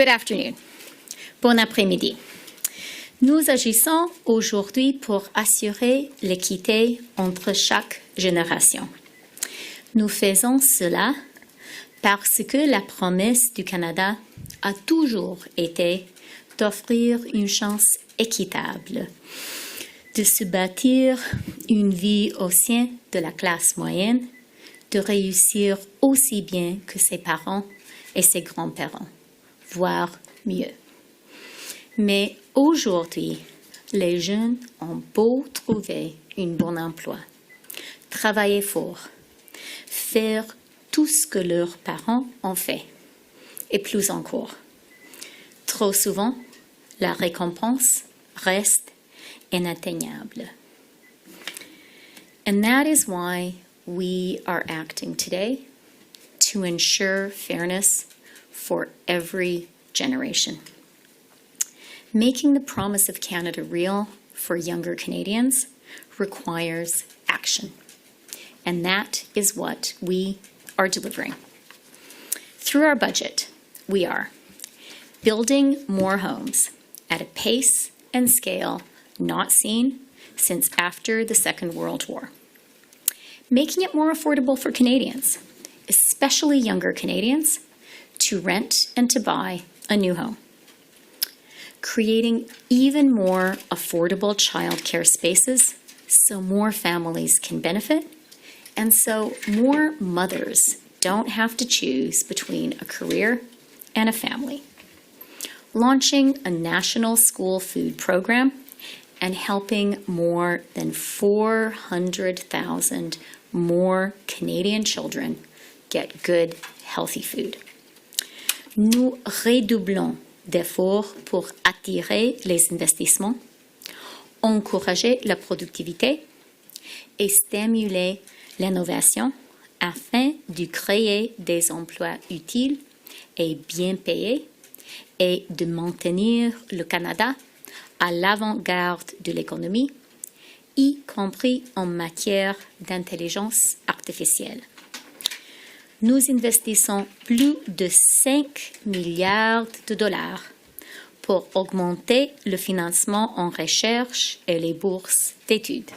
Good afternoon. Bon après-midi. Nous agissons aujourd'hui pour assurer l'équité entre chaque génération. Nous faisons cela parce que la promesse du Canada a toujours été d'offrir une chance équitable, de se bâtir une vie au sein de la classe moyenne, de réussir aussi bien que ses parents et ses grands-parents, voire mieux. Mais aujourd'hui, les jeunes ont beau trouver un bon emploi, travailler fort, faire tout ce que leurs parents ont fait, et plus encore. Trop souvent, la récompense reste inatteignable. And that is why we are acting today to ensure fairness for every generation. Making the promise of Canada real for younger Canadians requires action, and that is what we are delivering. Through our budget, we are building more homes at a pace and scale not seen since after the Second World War, making it more affordable for Canadians, especially younger Canadians, to rent and to buy a new home. Creating even more affordable childcare spaces so more families can benefit and so more mothers don't have to choose between a career and a family. Launching a national school food program and helping more than 400,000 more Canadian children get good, healthy food. Nous redoublons d'efforts pour attirer les investissements, encourager la productivité et stimuler l'innovation afin de créer des emplois utiles et bien payés et de maintenir le Canada à l'avant-garde de l'économie, y compris en matière d'intelligence artificielle. Nous investissons plus de 5 milliards de dollars pour augmenter le financement en recherche et les bourses d'études.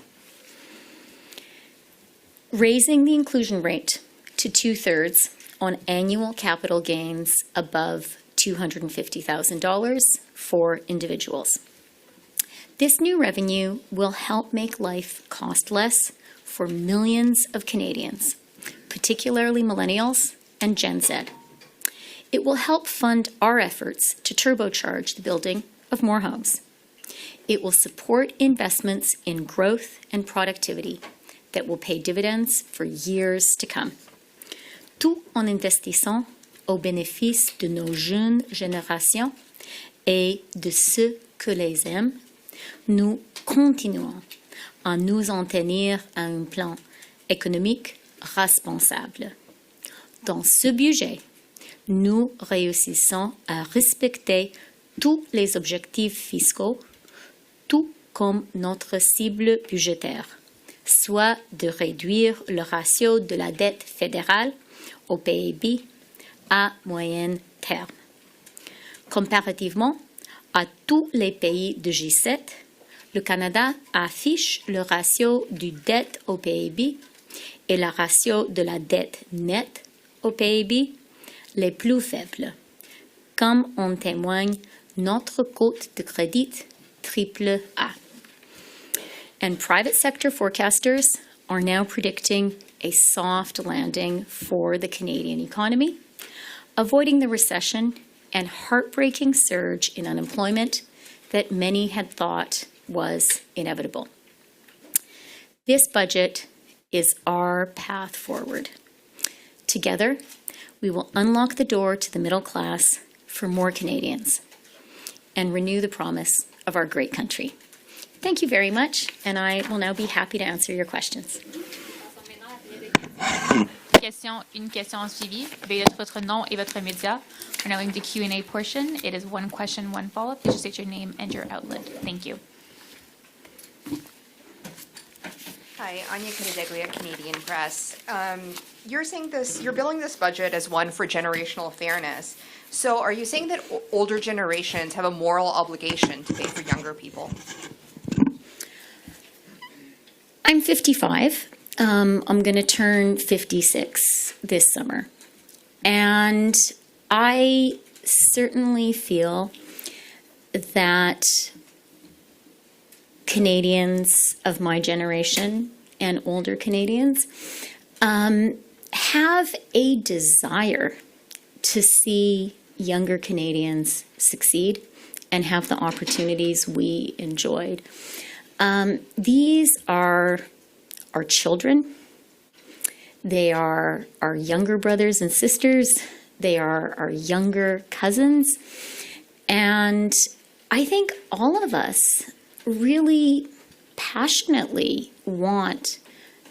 Raising the inclusion rate to 2/3 on annual capital gains above $250,000 for individuals. This new revenue will help make life cost less for millions of Canadians, particularly millennials and Gen Z. It will help fund our efforts to turbocharge the building of more homes. It will support investments in growth and productivity that will pay dividends for years to come. Tout en investissant au bénéfice de nos jeunes générations et de ceux que les aiment, nous continuons à nous en tenir à un plan économique responsable. Dans ce budget, nous réussissons à respecter tous les objectifs fiscaux, tout comme notre cible budgétaire, soit de réduire le ratio de la dette fédérale au PIB à moyen terme. Comparativement à tous les pays de G7, le Canada affiche le ratio du dette au PIB et le ratio de la dette nette au PIB les plus faibles, comme en témoigne notre cote de crédit AAA. And private sector forecasters are now predicting a soft landing for the Canadian economy, avoiding the recession and heartbreaking surge in unemployment that many had thought was inevitable. This budget is our path forward. Together, we will unlock the door to the middle class for more Canadians and renew the promise of our great country. Thank you very much, and I will now be happy to answer your questions. Une question suivie. Veuillez dire votre nom et votre média. We're now in the Q&A portion. It is one question, one follow-up. Please just state your name and your outlet. Thank you. Hi, Anya Kadadeglia, Canadian Press. You're saying you're billing this budget as one for generational fairness. So are you saying that older generations have a moral obligation to pay for younger people? I'm 55. I'm going to turn 56 this summer. And I certainly feel that Canadians of my generation and older Canadians have a desire to see younger Canadians succeed and have the opportunities we enjoyed. These are our children. They are our younger brothers and sisters. They are our younger cousins. And I think all of us really passionately want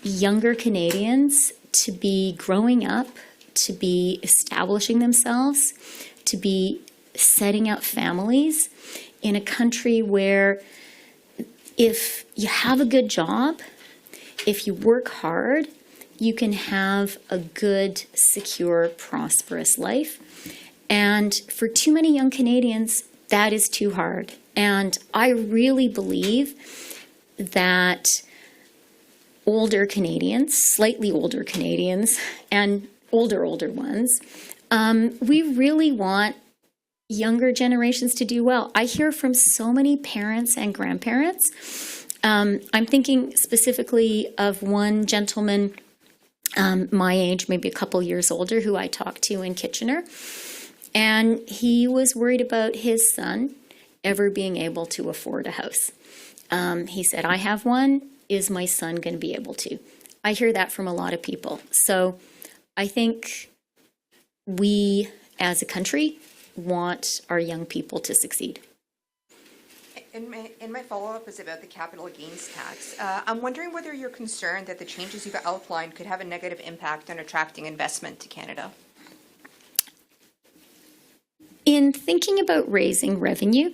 younger Canadians to be growing up, to be establishing themselves, to be setting up families in a country where if you have a good job, if you work hard, you can have a good, secure, prosperous life. And for too many young Canadians, that is too hard. And I really believe that older Canadians, slightly older Canadians, and older ones, we really want younger generations to do well. I hear from so many parents and grandparents. I'm thinking specifically of one gentleman my age, maybe a couple years older, who I talked to in Kitchener. And he was worried about his son ever being able to afford a house. He said, I have one. Is my son going to be able to? I hear that from a lot of people. So I think we, as a country, want our young people to succeed. And my follow-up is about the capital gains tax. I'm wondering whether you're concerned that the changes you've outlined could have a negative impact on attracting investment to Canada. In thinking about raising revenue,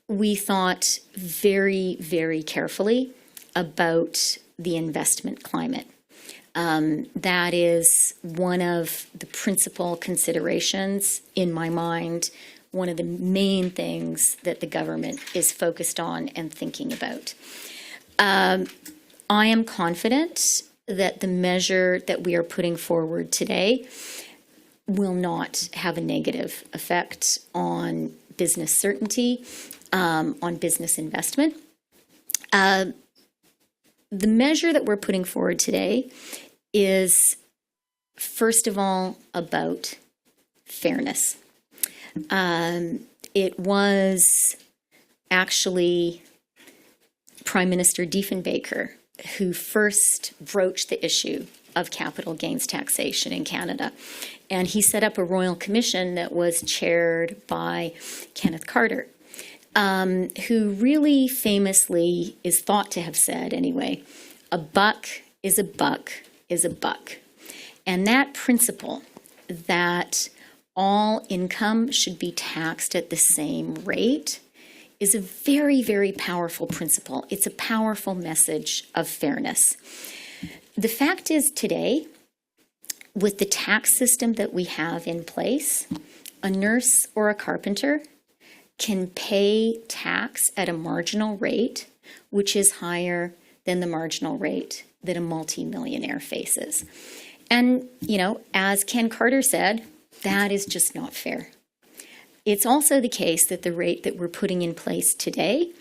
we thought very, very carefully about the investment climate. That is one of the principal considerations in my mind, one of the main things that the government is focused on and thinking about. I am confident that the measure that we are putting forward today will not have a negative effect on business certainty, on business investment. The measure that we're putting forward today is, first of all, about fairness. It was actually Prime Minister Diefenbaker who first broached the issue of capital gains taxation in Canada. And he set up a royal commission that was chaired by Kenneth Carter, who really famously is thought to have said, anyway, a buck is a buck is a buck. And that principle that all income should be taxed at the same rate is a very, very powerful principle. It's a powerful message of fairness. The fact is today, with the tax system that we have in place, a nurse or a carpenter can pay tax at a marginal rate, which is higher than the marginal rate that a multimillionaire faces. And, you know, as Ken Carter said, that is just not fair. It's also the case that the rate that we're putting in place today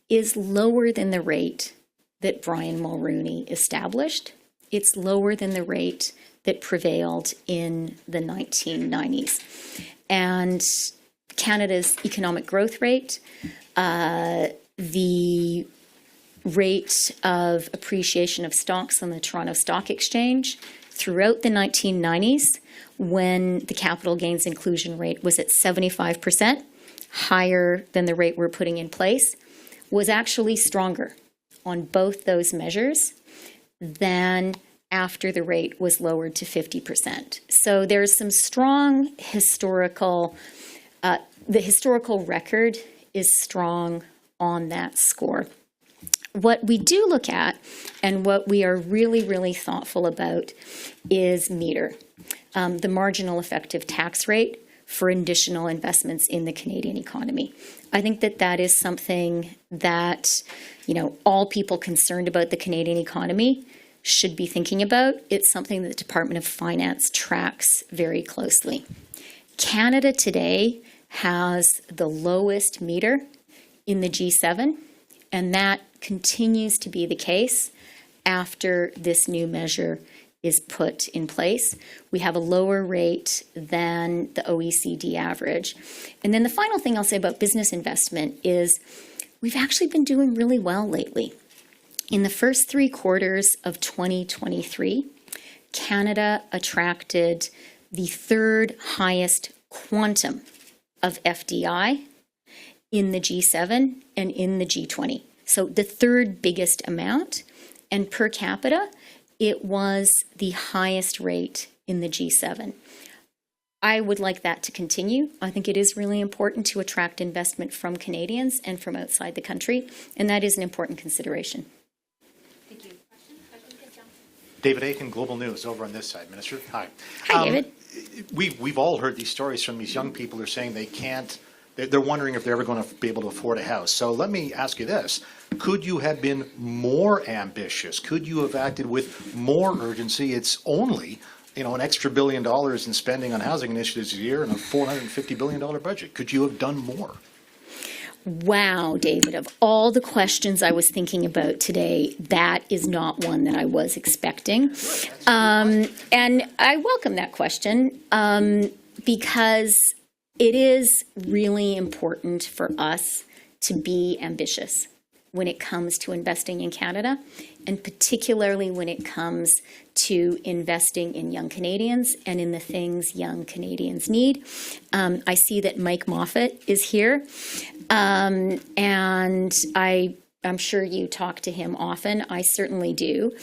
is lower than the rate that Brian Mulroney established. It's lower than the rate that prevailed in the 1990s. And Canada's economic growth rate, the rate of appreciation of stocks on the Toronto Stock Exchange throughout the 1990s, when the capital gains inclusion rate was at 75%, higher than the rate we're putting in place, was actually stronger on both those measures than after the rate was lowered to 50%. So there's some strong historical, the historical record is strong on that score. What we do look at, and what we are really, really thoughtful about, is METR, the marginal effective tax rate for additional investments in the Canadian economy. I think that that is something that, all people concerned about the Canadian economy should be thinking about. It's something that the Department of Finance tracks very closely. Canada today has the lowest METR in the G7, and that continues to be the case after this new measure is put in place. We have a lower rate than the OECD average. And then the final thing I'll say about business investment is we've actually been doing really well lately. In the first 3 quarters of 2023, Canada attracted the 3rd highest quantum of FDI in the G7 and in the G20. So the 3rd biggest amount, and per capita, it was the highest rate in the G7. I would like that to continue. I think it is really important to attract investment from Canadians and from outside the country, and that is an important consideration. Thank you. David Aiken, Global News, over on this side. Minister, hi. Hi, David. We've all heard these stories from these young people who are saying they can't, they're wondering if they're ever going to be able to afford a house. So let me ask you this. Could you have been more ambitious? Could you have acted with more urgency? It's only, an extra $1 billion in spending on housing initiatives a year and a $450 billion budget. Could you have done more? Wow, David, of all the questions I was thinking about today, that is not one that I was expecting. And I welcome that question because it is really important for us to be ambitious when it comes to investing in Canada, and particularly when it comes to investing in young Canadians and in the things young Canadians need. I see that Mike Moffat is here, and I'm sure you talk to him often. I certainly do.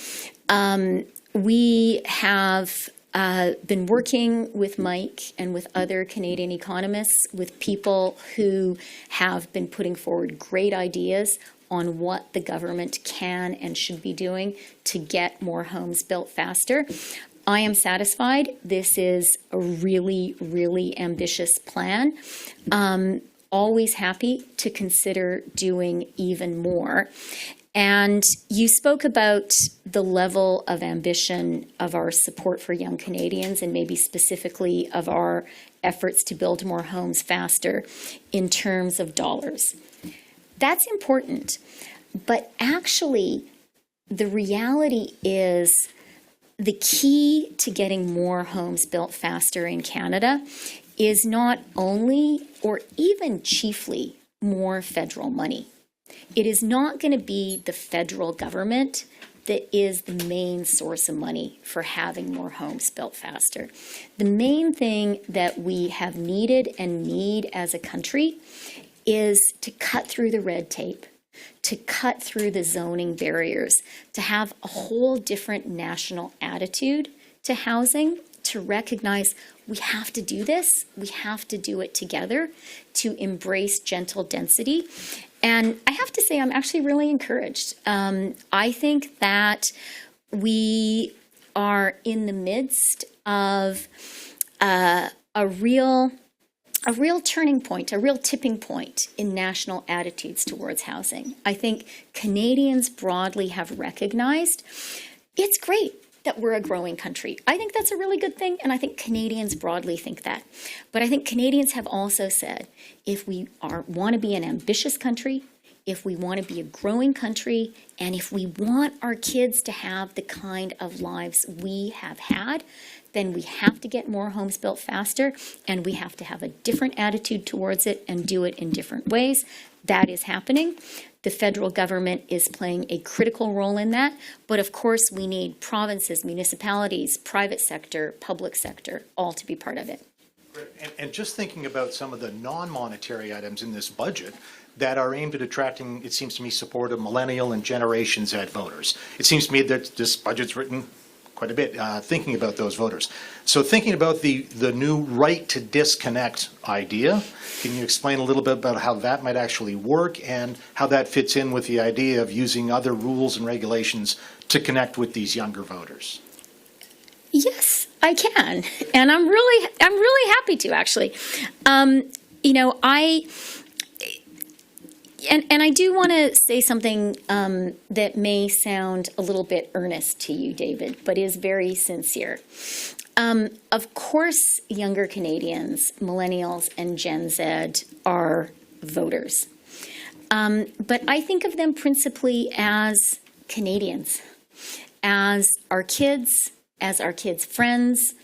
We have been working with Mike and with other Canadian economists, with people who have been putting forward great ideas on what the government can and should be doing to get more homes built faster. I am satisfied. This is a really, really ambitious plan. Always happy to consider doing even more. And you spoke about the level of ambition of our support for young Canadians, and maybe specifically of our efforts to build more homes faster in terms of dollars. That's important, but actually the reality is the key to getting more homes built faster in Canada is not only or even chiefly more federal money. It is not going to be the federal government that is the main source of money for having more homes built faster. The main thing that we have needed and need as a country is to cut through the red tape, to cut through the zoning barriers, to have a whole different national attitude to housing, to recognize we have to do this, we have to do it together, to embrace gentle density. And I have to say, I'm actually really encouraged. I think that we are in the midst of a real turning point, a real tipping point in national attitudes towards housing. I think Canadians broadly have recognized it's great that we're a growing country. I think that's a really good thing, and I think Canadians broadly think that. But I think Canadians have also said, if we want to be an ambitious country, if we want to be a growing country, and if we want our kids to have the kind of lives we have had, then we have to get more homes built faster, and we have to have a different attitude towards it and do it in different ways. That is happening. The federal government is playing a critical role in that, but of course we need provinces, municipalities, private sector, public sector, all to be part of it. And just thinking about some of the non-monetary items in this budget that are aimed at attracting, it seems to me, support of millennial and Generation Z voters. It seems to me that this budget's written quite a bit, thinking about those voters. So thinking about the new right to disconnect idea, can you explain a little bit about how that might actually work and how that fits in with the idea of using other rules and regulations to connect with these younger voters? Yes, I can, and I'm really happy to actually. I do want to say something that may sound a little bit earnest to you, David, but is very sincere. Of course, younger Canadians, millennials, and Gen Z are voters. But I think of them principally as Canadians, as our kids' friends,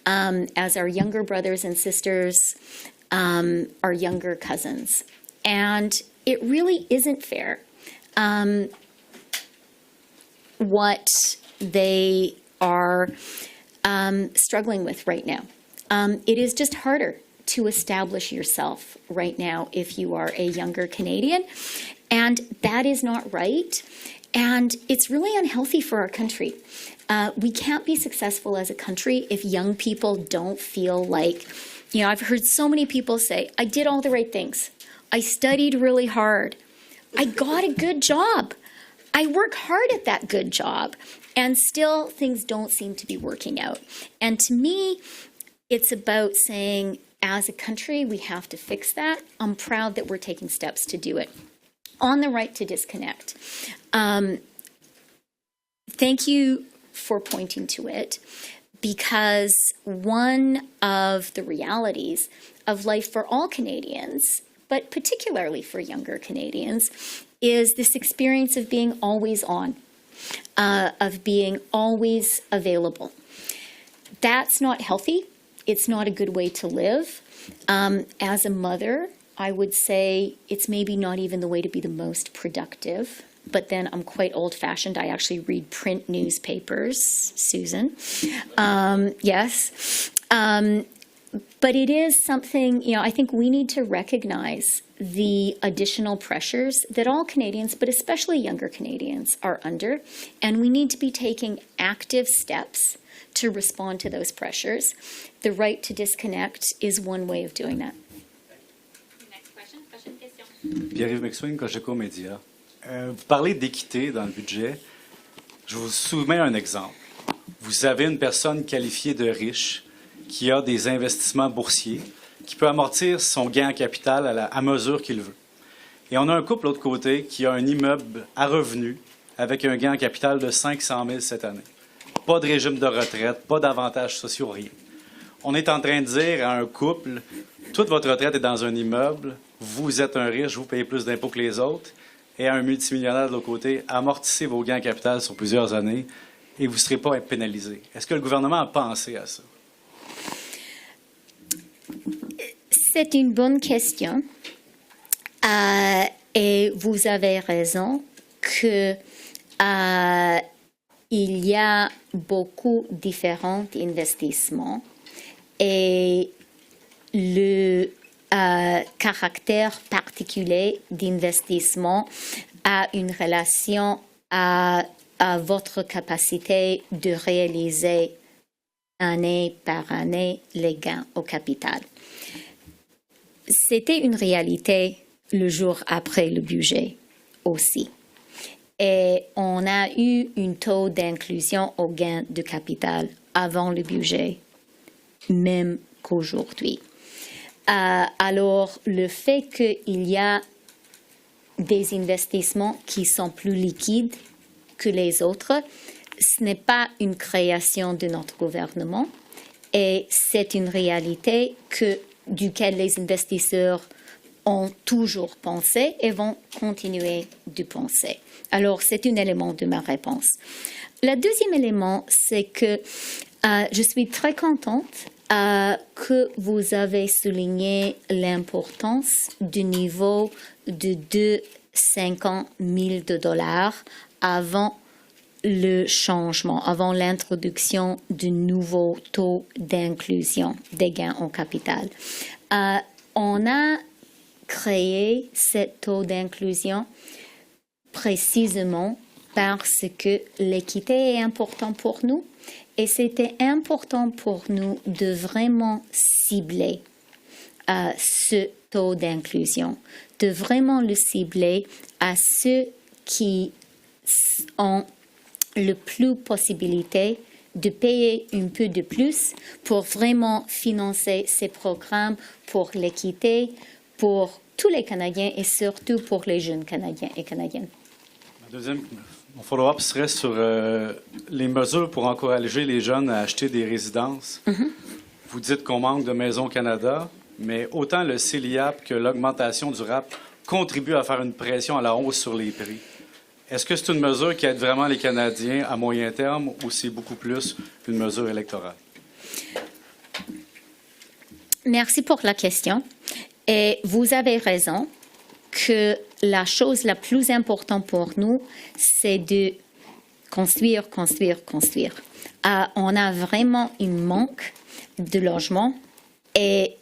as our younger brothers and sisters, our younger cousins. And it really isn't fair what they are struggling with right now. It is just harder to establish yourself right now if you are a younger Canadian, and that is not right. And it's really unhealthy for our country. We can't be successful as a country if young people don't feel like, I've heard so many people say, I did all the right things. I studied really hard. I got a good job. I work hard at that good job. And still things don't seem to be working out. And to me, it's about saying, as a country, we have to fix that. I'm proud that we're taking steps to do it. On the right to disconnect. Thank you for pointing to it, because one of the realities of life for all Canadians, but particularly for younger Canadians, is this experience of being always on, of being always available. That's not healthy. It's not a good way to live. As a mother, I would say it's maybe not even the way to be the most productive. But then I'm quite old-fashioned. I actually read print newspapers, Susan. Yes. But it is something, I think we need to recognize the additional pressures that all Canadians, but especially younger Canadians, are under. And we need to be taking active steps to respond to those pressures. The right to disconnect is one way of doing that. Next question. Prochaine question. Pierre-Yves McSwing, Cogeco Média. Vous parlez d'équité dans le budget. Je vous soumets un exemple. Vous avez une personne qualifiée de riche qui a des investissements boursiers, qui peut amortir son gain en capital à mesure qu'il veut. Et on a un couple de l'autre côté qui a un immeuble à revenu avec un gain en capital de 500 000 cette année. Pas de régime de retraite, pas d'avantages sociaux, rien. On est en train de dire à un couple, toute votre retraite est dans un immeuble, vous êtes un riche, vous payez plus d'impôts que les autres, et à un multimillionnaire de l'autre côté, amortissez vos gains en capital sur plusieurs années et vous ne serez pas pénalisé. Est-ce que le gouvernement a pensé à ça? C'est une bonne question. Et vous avez raison que il y a beaucoup de différents investissements et le caractère particulier d'investissement a une relation à votre capacité de réaliser année par année les gains au capital. C'était une réalité le jour après le budget aussi. Et on a eu un taux d'inclusion au gain de capital avant le budget, même qu'aujourd'hui. Alors, le fait qu'il y a des investissements qui sont plus liquides que les autres, ce n'est pas une création de notre gouvernement et c'est une réalité duquel les investisseurs ont toujours pensé et vont continuer de penser. Alors, c'est un élément de ma réponse. Le deuxième élément, c'est que je suis très contente que vous avez souligné l'importance du niveau de 250 000 $ avant le changement, avant l'introduction de nouveaux taux d'inclusion des gains en capital. On a créé ce taux d'inclusion précisément parce que l'équité est importante pour nous Et c'était important pour nous de vraiment cibler ce taux d'inclusion, de vraiment le cibler à ceux qui ont le plus possibilité de payer un peu de plus pour vraiment financer ces programmes pour l'équité, pour tous les Canadiens et surtout pour les jeunes Canadiens et Canadiennes. Mon follow-up serait sur les mesures pour encourager les jeunes à acheter des résidences. Vous dites qu'on manque de maisons au Canada, mais autant le CELIAP que l'augmentation du RAP contribuent à faire une pression à la hausse sur les prix. Est-ce que c'est une mesure qui aide vraiment les Canadiens à moyen terme ou c'est beaucoup plus une mesure électorale? Merci pour la question. Et vous avez raison que la chose la plus importante pour nous, c'est de construire. On a vraiment un manque de logement et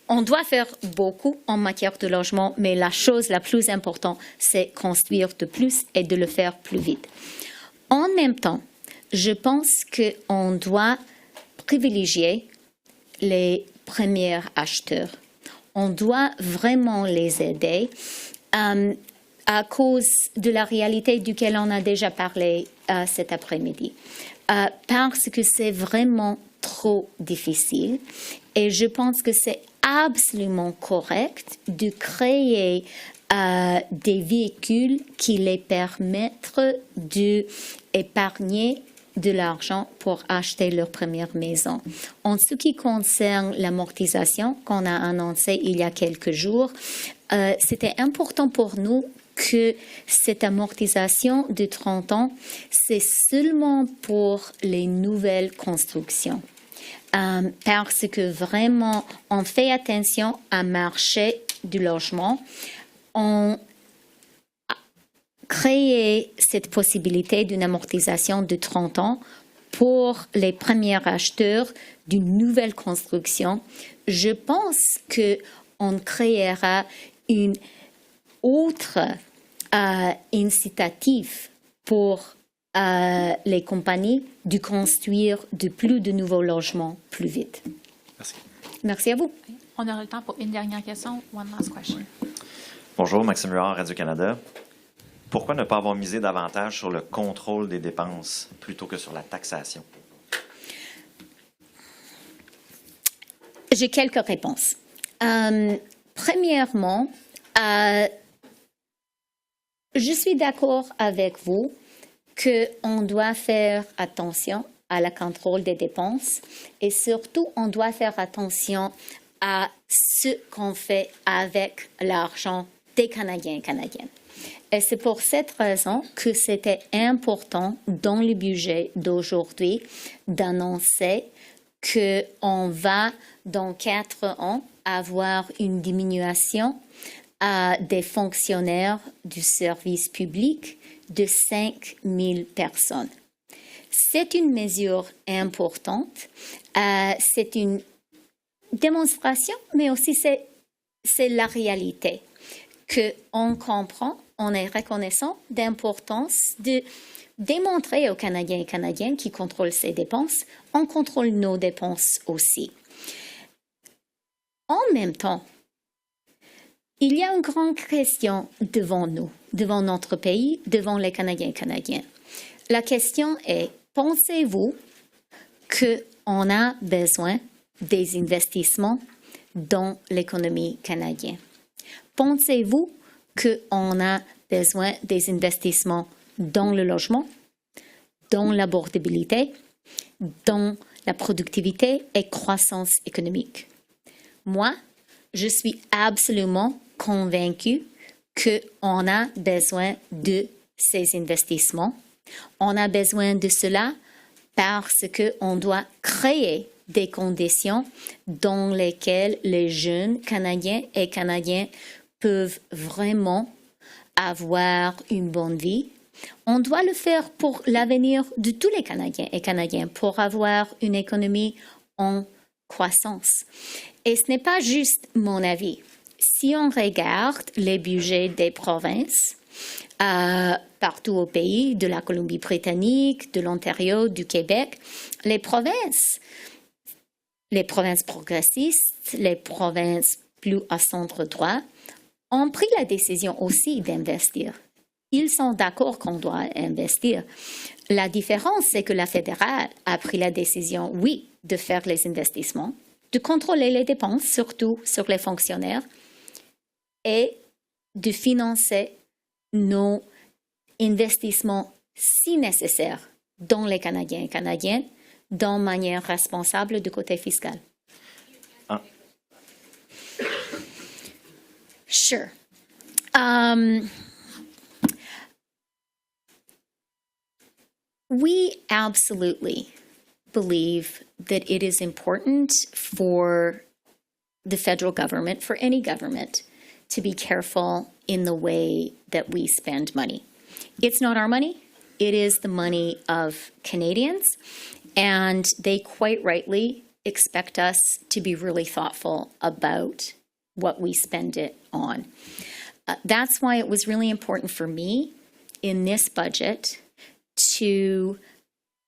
on doit faire beaucoup en matière de logement, mais la chose la plus importante, c'est construire de plus et de le faire plus vite. En même temps, je pense qu'on doit privilégier les premiers acheteurs. On doit vraiment les aider à cause de la réalité duquel on a déjà parlé cet après-midi. Parce que c'est vraiment trop difficile et je pense que c'est absolument correct de créer des véhicules qui les permettent d'épargner de l'argent pour acheter leur première maison. En ce qui concerne l'amortisation qu'on a annoncée il y a quelques jours, c'était important pour nous que cette amortisation de 30 ans, c'est seulement pour les nouvelles constructions. Parce que vraiment, on fait attention au marché du logement. On a créé cette possibilité d'une amortisation de 30 ans pour les premiers acheteurs d'une nouvelle construction. Je pense qu'on créera une autre incitative pour les compagnies de construire de plus de nouveaux logements plus vite. Merci. Merci à vous. On aura le temps pour une dernière question. One last question. Bonjour, Maxime Huard, Radio-Canada. Pourquoi ne pas avoir misé davantage sur le contrôle des dépenses plutôt que sur la taxation? J'ai quelques réponses. Premièrement, je suis d'accord avec vous qu'on doit faire attention à la contrôle des dépenses et surtout, on doit faire attention à ce qu'on fait avec l'argent des Canadiens et Canadiennes. Et c'est pour cette raison que c'était important dans le budget d'aujourd'hui d'annoncer qu'on va, dans 4 ans, avoir une diminution des fonctionnaires du service public de 5 000 personnes. C'est une mesure importante, c'est une démonstration, mais aussi c'est la réalité qu'on comprend, on est reconnaissant d'importance de démontrer aux Canadiens et Canadiennes qui contrôlent ces dépenses, on contrôle nos dépenses aussi. En même temps, il y a une grande question devant nous, devant notre pays, devant les Canadiens et Canadiennes. La question est, pensez-vous qu'on a besoin des investissements dans l'économie canadienne? Pensez-vous qu'on a besoin des investissements dans le logement, dans l'abordabilité, dans la productivité et croissance économique? Moi, je suis absolument convaincue qu'on a besoin de ces investissements. On a besoin de cela parce qu'on doit créer des conditions dans lesquelles les jeunes Canadiens et Canadiennes peuvent vraiment avoir une bonne vie. On doit le faire pour l'avenir de tous les Canadiens et Canadiennes, pour avoir une économie en croissance. Et ce n'est pas juste mon avis. Si on regarde les budgets des provinces, partout au pays, de la Colombie-Britannique, de l'Ontario, du Québec, les provinces progressistes, les provinces plus à centre droit, ont pris la décision aussi d'investir. Ils sont d'accord qu'on doit investir. La différence, c'est que la fédérale a pris la décision, oui, de faire les investissements, de contrôler les dépenses, surtout sur les fonctionnaires, et de financer nos investissements si nécessaires dans les Canadiens et Canadiennes, d'une manière responsable du côté fiscal. Ah. Sure. We absolutely believe that it is important for the federal government, for any government, to be careful in the way that we spend money. It's not our money. It is the money of Canadians, and they quite rightly expect us to be really thoughtful about what we spend it on. That's why it was really important for me in this budget to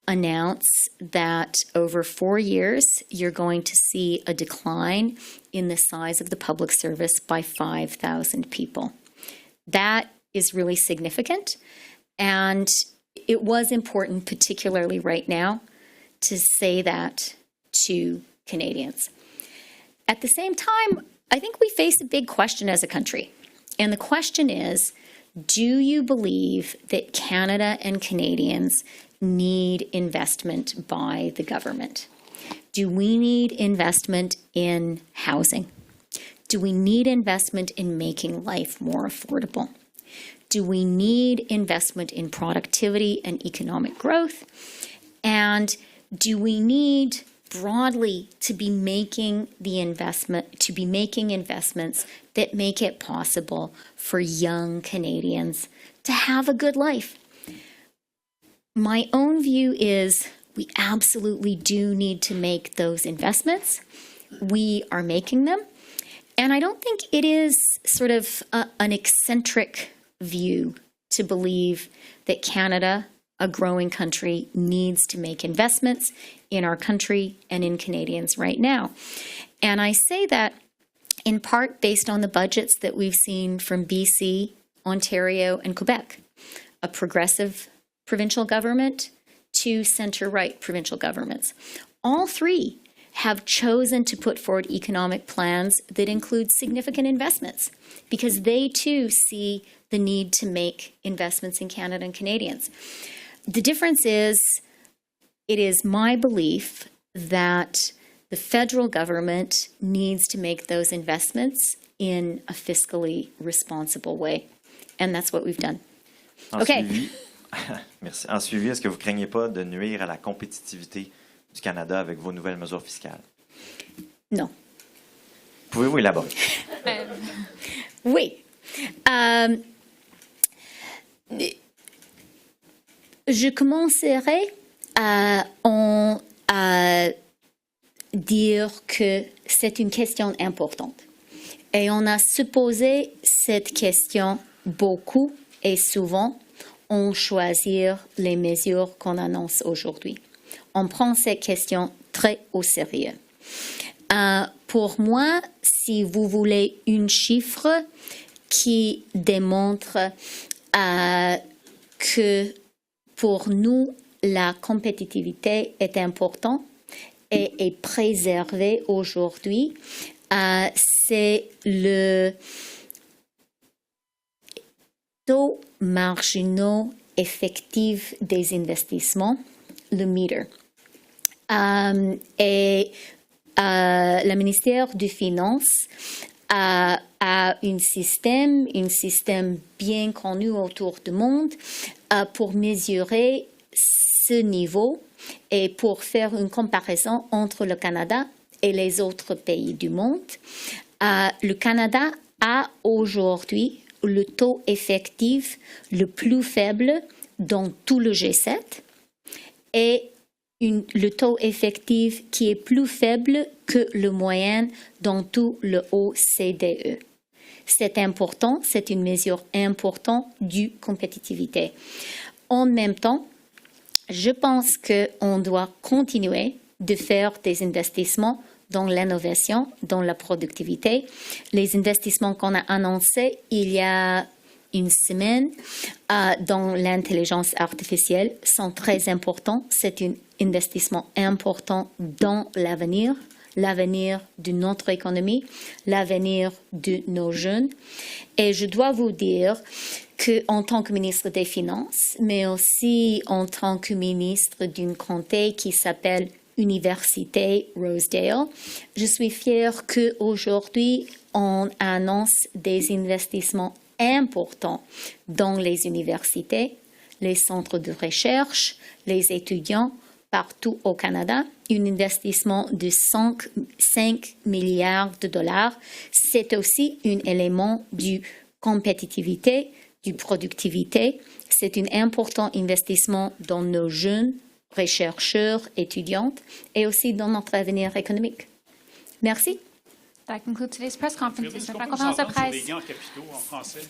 announce that over 4 years, you're going to see a decline in the size of the public service by 5,000 people. That is really significant, and it was important, particularly right now, to say that to Canadians. At the same time, I think we face a big question as a country, and the question is, do you believe that Canada and Canadians need investment by the government? Do we need investment in housing? Do we need investment in making life more affordable? Do we need investment in productivity and economic growth? And do we need broadly to be making investments that make it possible for young Canadians to have a good life? My own view is we absolutely do need to make those investments. We are making them. And I don't think it is sort of an eccentric view to believe that Canada, a growing country, needs to make investments in our country and in Canadians right now. And I say that in part based on the budgets that we've seen from BC, Ontario, and Quebec, a progressive provincial government to center-right provincial governments. All three have chosen to put forward economic plans that include significant investments because they too see the need to make investments in Canada and Canadians. The difference is, it is my belief that the federal government needs to make those investments in a fiscally responsible way. And that's what we've done. Okay. Merci. En suivi, est-ce que vous ne craignez pas de nuire à la compétitivité du Canada avec vos nouvelles mesures fiscales? Non. Pouvez-vous élaborer? Oui. Je commencerai en dire que c'est une question importante. Et on a se posé cette question beaucoup et souvent en choisir les mesures qu'on annonce aujourd'hui. On prend cette question très au sérieux. Pour moi, si vous voulez un chiffre qui démontre que pour nous, la compétitivité est importante et est préservée aujourd'hui, c'est le taux marginaux effectif des investissements, le meter. Et le ministère des Finances a un système bien connu autour du monde pour mesurer ce niveau et pour faire une comparaison entre le Canada et les autres pays du monde. Le Canada a aujourd'hui le taux effectif le plus faible dans tout le G7 et le taux effectif qui est plus faible que le moyen dans tout le OCDE. C'est important, c'est une mesure importante de compétitivité. En même temps, je pense qu'on doit continuer de faire des investissements dans l'innovation, dans la productivité. Les investissements qu'on a annoncés il y a une semaine dans l'intelligence artificielle sont très importants. C'est un investissement important dans l'avenir de notre économie, l'avenir de nos jeunes. Et je dois vous dire qu'en tant que ministre des Finances, mais aussi en tant que ministre d'une comté qui s'appelle Université Rosedale, je suis fière qu'aujourd'hui, on annonce des investissements importants dans les universités, les centres de recherche, les étudiants partout au Canada, un investissement de 5 milliards de dollars. C'est aussi un élément de compétitivité, de productivité. C'est un important investissement dans nos jeunes chercheurs, étudiantes et aussi dans notre avenir économique. Merci. That concludes today's press conference. Est-ce Cette qu'on peut conférence de s'entendre sur les presse. gains en capitaux en français?